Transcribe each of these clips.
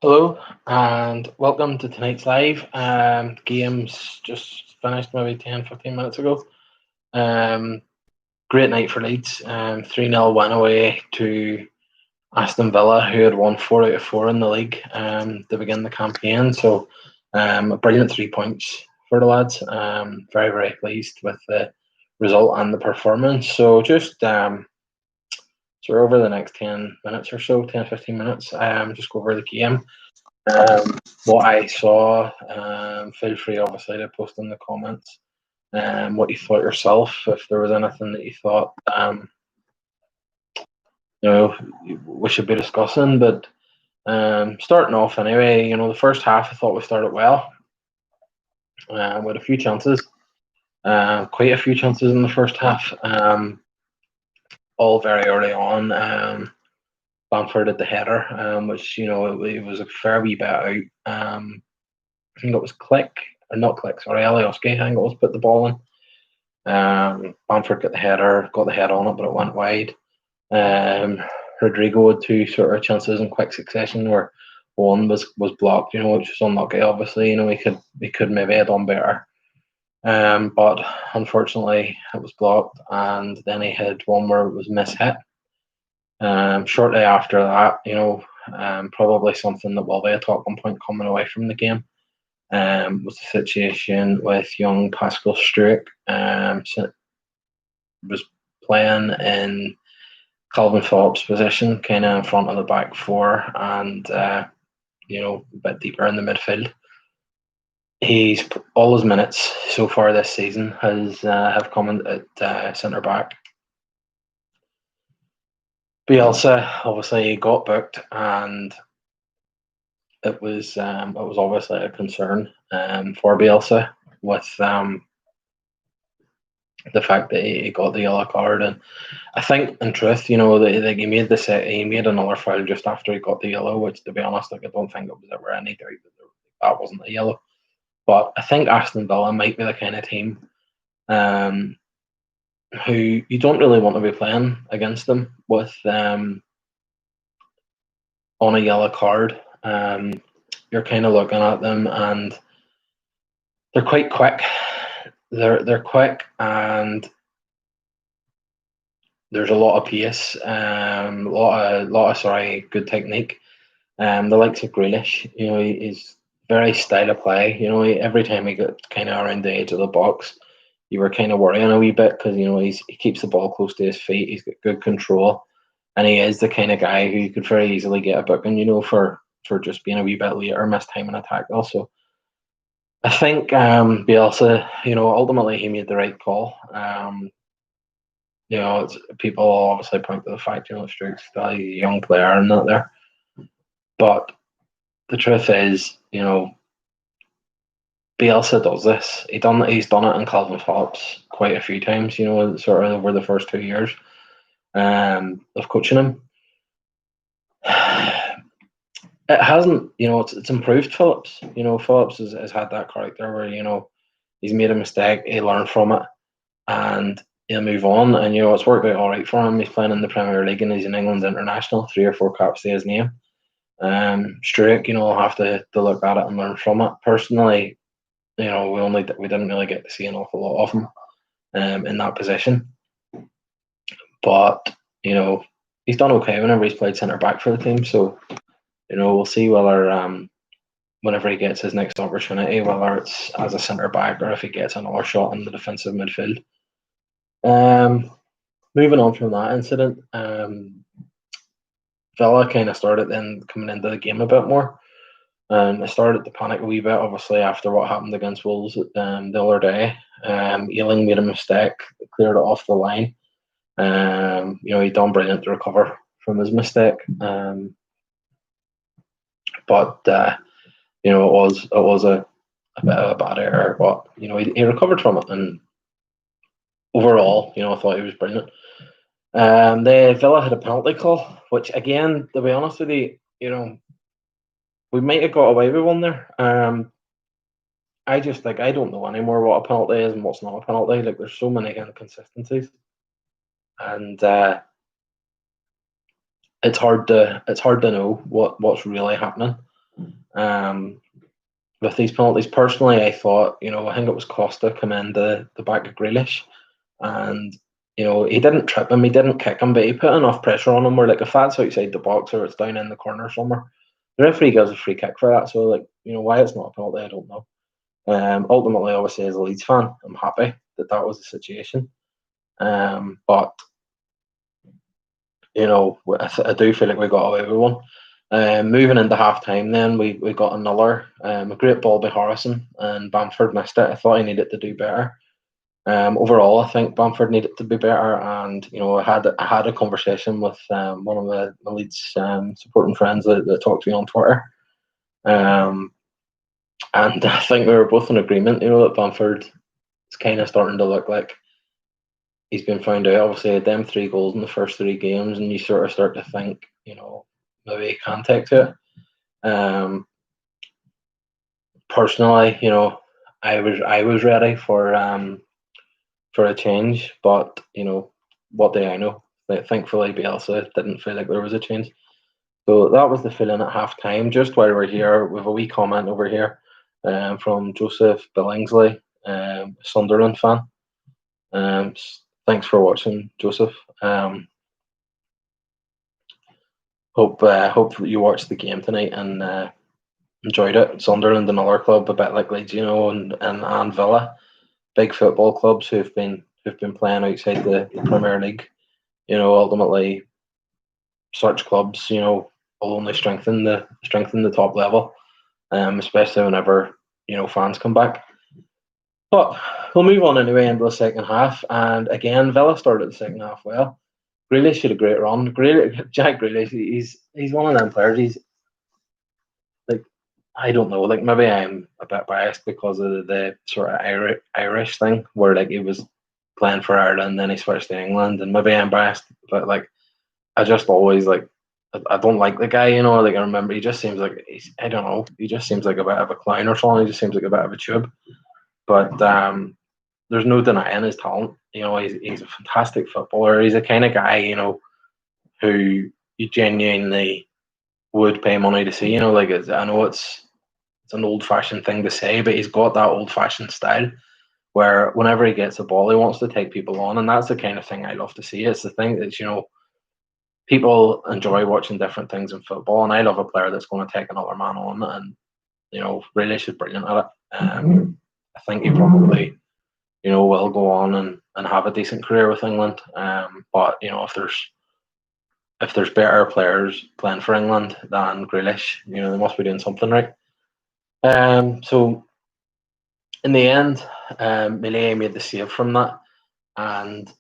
Hello and welcome to tonight's live. Game's just finished maybe 10-15 minutes ago. Um, Great night for Leeds. 3-0 win away to Aston Villa, who had won 4 out of 4 in the league to begin the campaign. So a brilliant 3 points for the lads. Very, very pleased with the result and the performance. So so over the next 10 minutes or so, 10-15 minutes, just go over the game. What I saw, feel free obviously to post in the comments what you thought yourself, if there was anything that you thought you know we should be discussing. But starting off anyway, the first half I thought we started well with a few chances, quite a few chances in the first half, all very early on. Bamford at the header, which it was a fair wee bit out. I think it was Click, or not Click, sorry, Alioski, I think it was, put the ball in. Bamford got the header, got the head on it, but it went wide. Rodrigo had two sort of chances in quick succession where one was blocked, which was unlucky, obviously. We could maybe have done better. But unfortunately it was blocked, and then he had one where it was mishit. Shortly after that, probably something that will be a talking point coming away from the game. Was the situation with young Pascal Struijk. Was playing in Calvin Phillips' position, kind of in front of the back four, and a bit deeper in the midfield. He's all his minutes so far this season have come in at centre back. Bielsa obviously got booked, and it was obviously a concern for Bielsa with the fact that he got the yellow card. And I think, in truth, he made another foul just after he got the yellow, which, to be honest, I don't think it was ever any doubt that wasn't a yellow. But I think Aston Villa might be the kind of team who you don't really want to be playing against them with on a yellow card. You're kind of looking at them, and they're quite quick. They're quick, and there's a lot of pace, a lot of good technique. The likes of Grealish, he's very style of play. Every time he got kind of around the edge of the box, you were kind of worrying a wee bit because he keeps the ball close to his feet. He's got good control, and he is the kind of guy who you could very easily get a booking, for just being a wee bit late or missed time in attack. Also, I think Bielsa, ultimately he made the right call. People obviously point to the fact, Struijk's still a young player and not there. But the truth is, Bielsa does this. He's done it in Calvin Phillips quite a few times, sort of over the first 2 years of coaching him. It hasn't, it's improved Phillips. Phillips has had that character where, he's made a mistake, he learned from it, and he'll move on. And, it's worked out all right for him. He's playing in the Premier League and he's an England's international, 3 or 4 caps to his name. Struijk, I'll have to look at it and learn from it. Personally, we didn't really get to see an awful lot of him in that position. But, he's done okay whenever he's played centre back for the team. So, we'll see whether whenever he gets his next opportunity, whether it's as a centre back or if he gets another shot in the defensive midfield. Moving on from that incident, Villa kind of started then coming into the game a bit more. I started to panic a wee bit, obviously, after what happened against Wolves the other day. Ealing made a mistake, cleared it off the line. He done brilliant to recover from his mistake. But it was a bit of a bad error. But he recovered from it, and overall, I thought he was brilliant. The Villa had a penalty call, which, again, to be honest with you, we might have got away with one there. I just think I don't know anymore what a penalty is and what's not a penalty. Like, there's so many inconsistencies, and it's hard to know what's really happening. with these penalties. Personally, I thought, I think it was Costa come in the back of Grealish, and he didn't trip him, he didn't kick him, but he put enough pressure on him where, like, if that's outside the box or it's down in the corner somewhere, the referee gives a free kick for that. So, like, why it's not a penalty, I don't know. Ultimately, obviously, as a Leeds fan, I'm happy that was the situation. But I do feel like we got away with one. Moving into half time, then we got another a great ball by Harrison, and Bamford missed it. I thought he needed to do better. Overall, I think Bamford needed to be better, and I had a conversation with one of my Leeds supporting friends that talked to me on Twitter, and I think we were both in agreement. That Bamford is kind of starting to look like he's been found out. Obviously, them 3 goals in the first 3 games, and you sort of start to think, maybe he can take to it. Personally, I was ready for a change, but what do I know? Like, thankfully, Bielsa didn't feel like there was a change. So that was the feeling at half time. Just while we're here, we have a wee comment over here from Joseph Billingsley, Sunderland fan. Thanks for watching, Joseph. Hope that you watched the game tonight and enjoyed it. Sunderland, another club a bit like Leeds, and Villa, big football clubs who've been playing outside the Premier League. Ultimately, such clubs, will only strengthen the top level, especially whenever fans come back. But we'll move on anyway into the second half, and again, Villa started the second half well. Grealish had a great run. Jack Grealish, he's one of them players. He's like, I don't know, like, maybe I'm a bit biased because of the sort of Irish thing, where, like, he was playing for Ireland, then he switched to England, and maybe I'm biased, but, like, I just always, like, I don't like the guy, like, I remember he just seems like I don't know, he just seems like a bit of a clown or something. He just seems like a bit of a tube, but there's no denying his talent. He's a fantastic footballer. He's the kind of guy, who you genuinely would pay money to see. Like, I know it's an old-fashioned thing to say, but he's got that old-fashioned style where whenever he gets a ball, he wants to take people on, and that's the kind of thing I love to see. It's the thing that people enjoy watching different things in football, and I love a player that's going to take another man on, and Grealish is brilliant at it. I think he probably will go on and have a decent career with England. But if there's better players playing for England than Grealish, they must be doing something right. So in the end, Millet made the save from that, and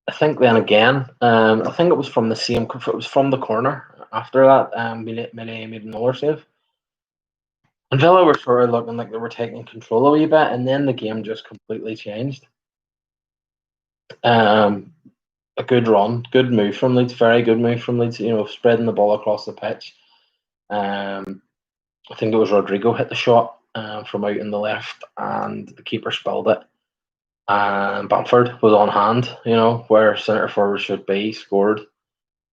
I think then again, I think it was from the same. It was from the corner. After that, Millet made another save, and Villa were sort of looking like they were taking control a wee bit, and then the game just completely changed. A good run, good move from Leeds, very good move from Leeds. Spreading the ball across the pitch. I think it was Rodrigo hit the shot from out in the left, and the keeper spilled it. And Bamford was on hand, where centre forward should be. Scored,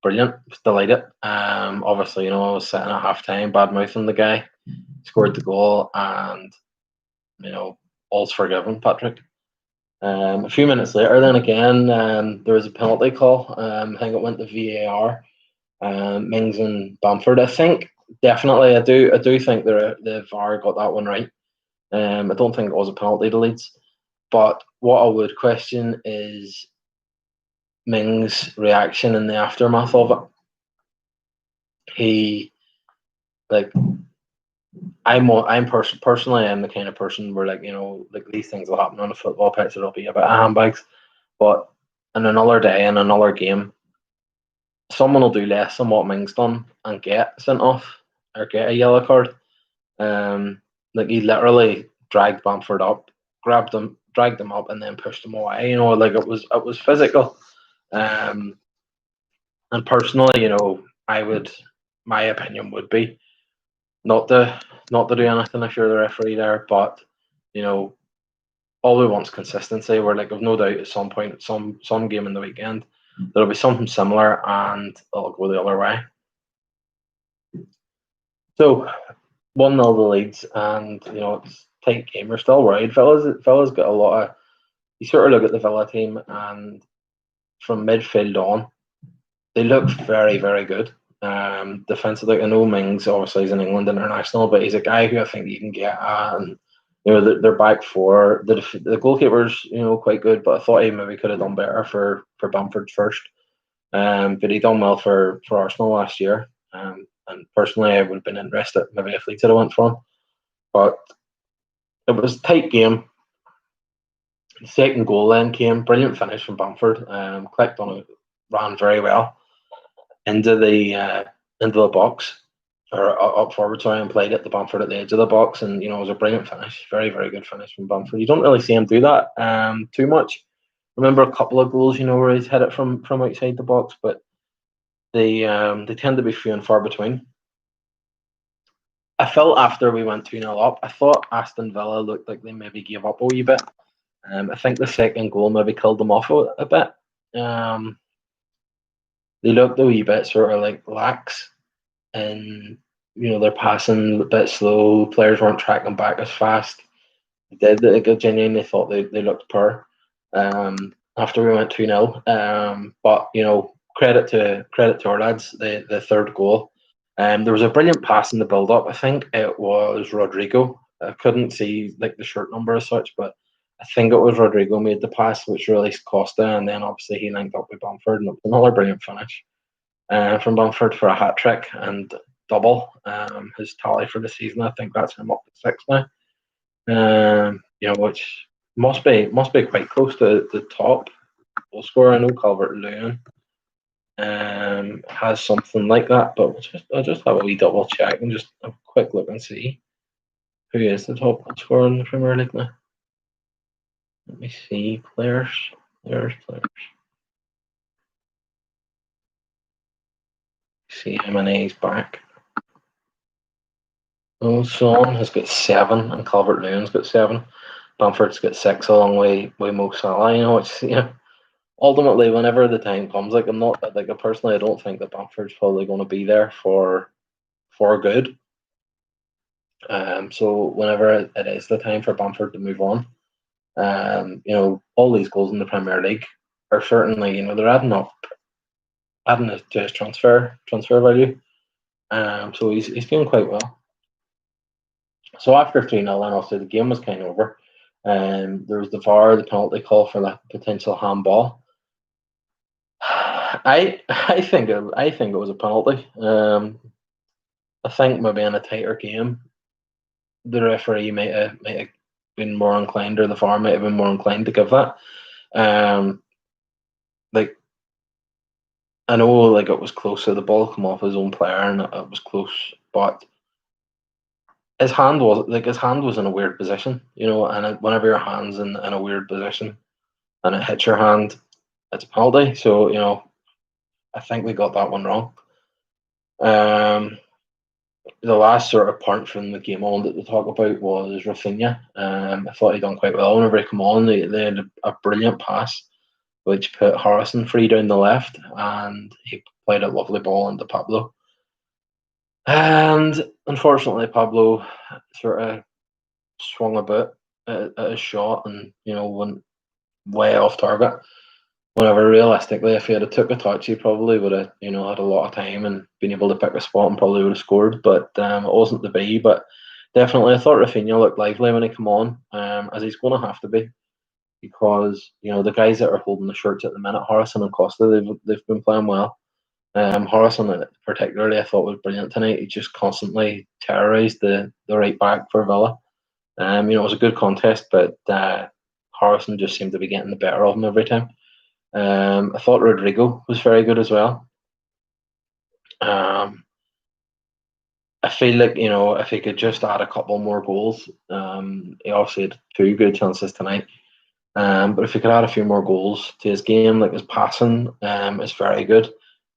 brilliant, was delighted. Obviously, I was sitting at half time, bad mouthing the guy. Scored the goal, and all's forgiven, Patrick. A few minutes later, then again, there was a penalty call. I think it went to VAR. Mings and Bamford. I think definitely, I do think the VAR got that one right. I don't think it was a penalty to Leeds, but what I would question is Mings' reaction in the aftermath of it. He, like, personally, I'm the kind of person where, like, like, these things will happen on a football pitch. It'll be about handbags, but in another day, in another game, someone will do less than what Mings done and get sent off or get a yellow card. Like, he literally dragged Bamford up, dragged him up, and then pushed him away. Like, it was physical. And personally, my opinion would be not to do anything if you're the referee there, but all we want is consistency. We're like, I've no doubt at some point, some game in the weekend, there'll be something similar, and it'll go the other way. So 1-0 to Leeds, and it's tight game. We're still worried. Villa's got a lot of. You sort of look at the Villa team, and from midfield on, they look very, very good. Defensively, I know Mings obviously is an England international, but he's a guy who I think you can get at, and they're back four. The goalkeeper's quite good, but I thought he maybe could have done better for Bamford first. But he done well for Arsenal last year. And personally, I would have been interested maybe if Leeds had went for him, but it was a tight game. The second goal then came, brilliant finish from Bamford. Clicked on it, ran very well into the box, or up forward, sorry, and played it to Bamford at the edge of the box, and it was a brilliant finish, very, very good finish from Bamford. You don't really see him do that too much. Remember a couple of goals, where he's hit it from outside the box, but they tend to be few and far between. I felt after we went 2-0 up, I thought Aston Villa looked like they maybe gave up a wee bit. I think the second goal maybe killed them off a bit. They looked a wee bit sort of like lax, and they're passing a bit slow. Players weren't tracking back as fast. They did. I genuinely thought they looked poor after we went 2-0. But credit to our lads. The third goal. There was a brilliant pass in the build up. I think it was Rodrigo. I couldn't see like the shirt number as such, but I think it was Rodrigo made the pass, which released Costa, and then obviously he linked up with Bamford, and it was another brilliant finish from Bamford for a hat trick and double his tally for the season. I think that's him up to 6 now. Which must be quite close to the top goal scorer. I know Calvert-Lewin has something like that, but I'll just have a wee double check and just have a quick look and see who is the top goal scorer in the Premier League now. Let me see. Players. See how many he's back. Oh, Son has got 7, and Calvert-Lewin's got 7. Bamford's got 6, along with Mo Salah. It's ultimately, whenever the time comes, like I'm not like personally, I don't think that Bamford's probably going to be there for good. So whenever it is the time for Bamford to move on, all these goals in the Premier League are certainly, they're adding to his transfer value. So he's doing quite well. So after 3-0, and also the game was kind of over. There was the VAR, the penalty call for that potential handball. I think it was a penalty. I think maybe in a tighter game, the referee might have been more inclined, or the VAR might have been more inclined to give that. Like I know, like it was close. So the ball come off his own player, and it was close, but his hand was in a weird position, and whenever your hand's in a weird position and it hits your hand, it's a penalty. So I think we got that one wrong. The last sort of part from the game on that we talk about was Rafinha. I thought he done quite well whenever he come on. They had a brilliant pass, which put Harrison free down the left, and he played a lovely ball into Pablo. And unfortunately, Pablo sort of swung a bit at his shot, and went way off target. Whenever realistically, if he had took a touch, he probably would have had a lot of time and been able to pick a spot and probably would have scored. But it wasn't to be. But definitely, I thought Rafinha looked lively when he came on, as he's going to have to be, because the guys that are holding the shirts at the minute, Harrison and Costa, they've been playing well. Harrison particularly, I thought was brilliant tonight. He just constantly terrorised the right back for Villa. It was a good contest, but Harrison just seemed to be getting the better of him every time. I thought Rodrigo was very good as well. I feel like if he could just add a couple more goals, he obviously had 2 good chances tonight. But if he could add a few more goals to his game, like his passing is very good.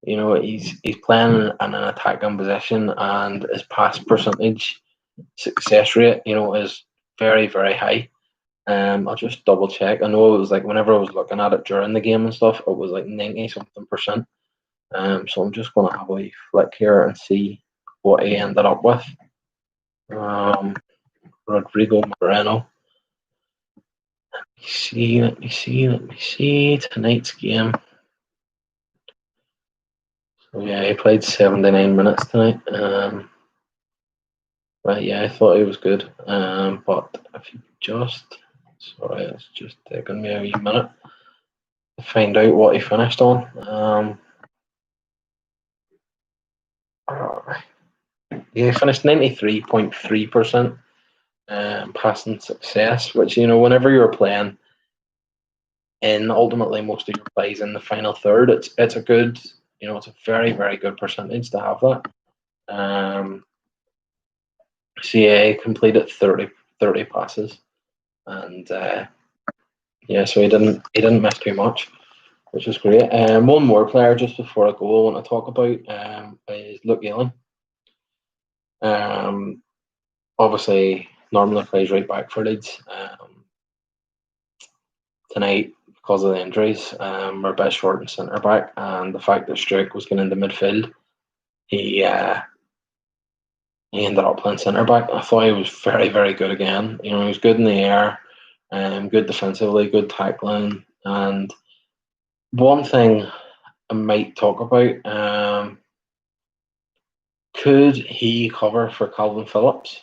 He's playing in an attacking position, and his pass percentage success rate, is very, very high. I'll just double check. I know it was like whenever I was looking at it during the game and stuff, it was like 90 something percent. So I'm just gonna have a flick here and see what he ended up with. Um, Rodrigo Moreno. Let me see tonight's game. So yeah, he played 79 minutes tonight. Right, yeah, I thought he was good. But if you sorry, it's just taking me a wee minute to find out what he finished on. Yeah, he finished 93.3% passing success, which, whenever you're playing in ultimately most of your plays in the final third, it's a good, it's a very, very good percentage to have that. CA completed 30 passes, and yeah, so he didn't miss too much, which was great. One more player just before I go, I want to talk about is Luke Ayling. Obviously, normally plays right back for Leeds. Tonight, because of the injuries, we're a bit short in centre back, and the fact that Struijk was going into midfield, he ended up playing centre back. I thought he was very, very good again. He was good in the air, good defensively, good tackling, and one thing I might talk about, could he cover for Calvin Phillips?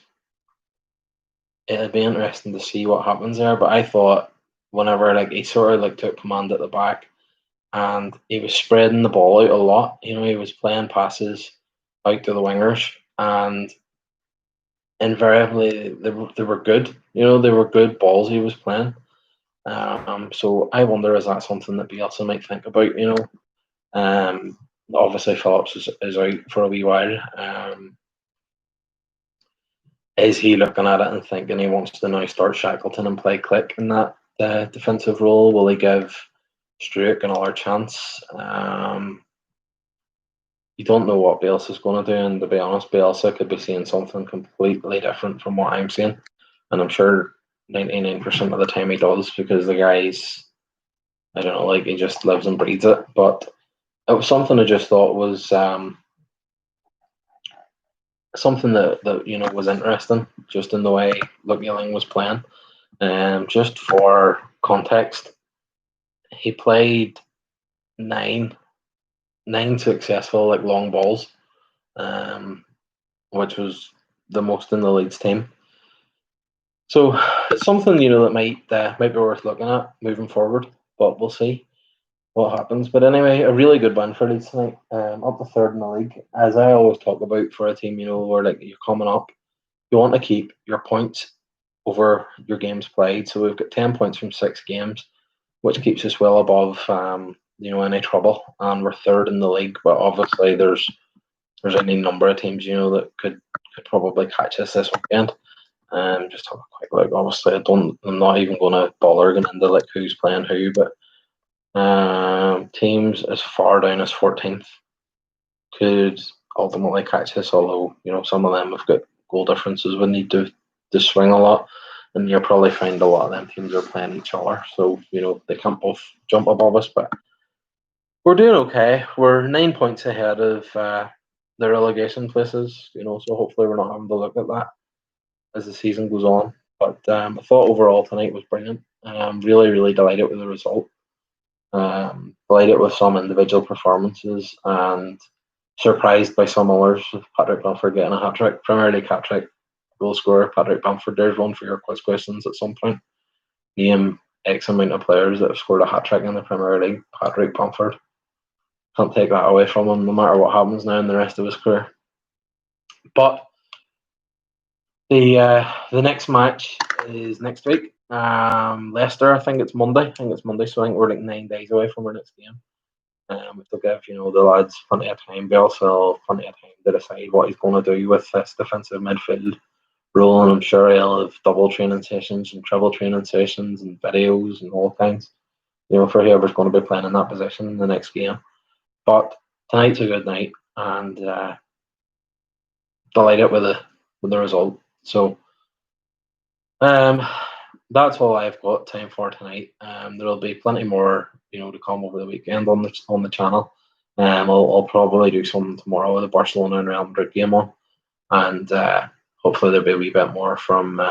It'd be interesting to see what happens there. But I thought whenever he sort of took command at the back, and he was spreading the ball out a lot. He was playing passes out to the wingers, and invariably they were good. They were good balls he was playing. So I wonder, is that something that Bielsa might think about? Obviously Phillips is out for a wee while. Is he looking at it and thinking he wants to now start Shackleton and play Click in that defensive role? Will he give Struijk another chance? You don't know what Bielsa's going to do, and to be honest, Bielsa could be seeing something completely different from what I'm seeing, and I'm sure 99% of the time he does, because the guy's, I don't know, he just lives and breathes it. But it was something I just thought was something that was interesting, just in the way Luke Ayling was playing. Just for context, he played nine successful long balls, which was the most in the Leeds team. So it's something that might be worth looking at moving forward, but we'll see what happens. But anyway, a really good win for Leeds tonight, up to third in the league. As I always talk about, for a team where you're coming up, you want to keep your points over your games played. So we've got 10 points from 6 games, which keeps us well above any trouble, and we're third in the league. But obviously there's any number of teams that could probably catch us this weekend. Just have a quick look. Obviously, I'm not even going to bother going into who's playing who, but teams as far down as 14th could ultimately catch us. Although some of them have got goal differences we need to swing a lot, and you'll probably find a lot of them teams are playing each other. So they can't both jump above us, but we're doing okay. We're 9 points ahead of the relegation places. So hopefully we're not having to look at that as the season goes on. But I thought overall tonight was brilliant. I'm really, really delighted with the result. Delighted with some individual performances, and surprised by some others. Patrick Bamford getting a hat-trick, Premier League hat-trick, goal scorer, Patrick Bamford. There's one for your quiz questions at some point. Name X amount of players that have scored a hat-trick in the Premier League. Patrick Bamford. Can't take that away from him, no matter what happens now in the rest of his career. But the next match is next week. Leicester, I think it's Monday. So I think we're 9 days away from our next game. Which will give the lads plenty of time. Bielsa plenty of time to decide what he's going to do with this defensive midfield role, and I'm sure he'll have double training sessions and triple training sessions and videos and all kinds. For whoever's going to be playing in that position in the next game. But tonight's a good night, and delighted with the result. So that's all I've got time for tonight. There'll be plenty more to come over the weekend on the channel. I'll probably do something tomorrow with the Barcelona and Real Madrid game on. and hopefully there'll be a wee bit more from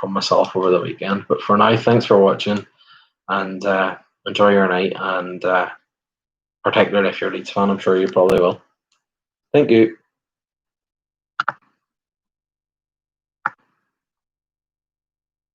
myself over the weekend. But for now, thanks for watching, and enjoy your night, and particularly if you're a Leeds fan, I'm sure you probably will. Thank you.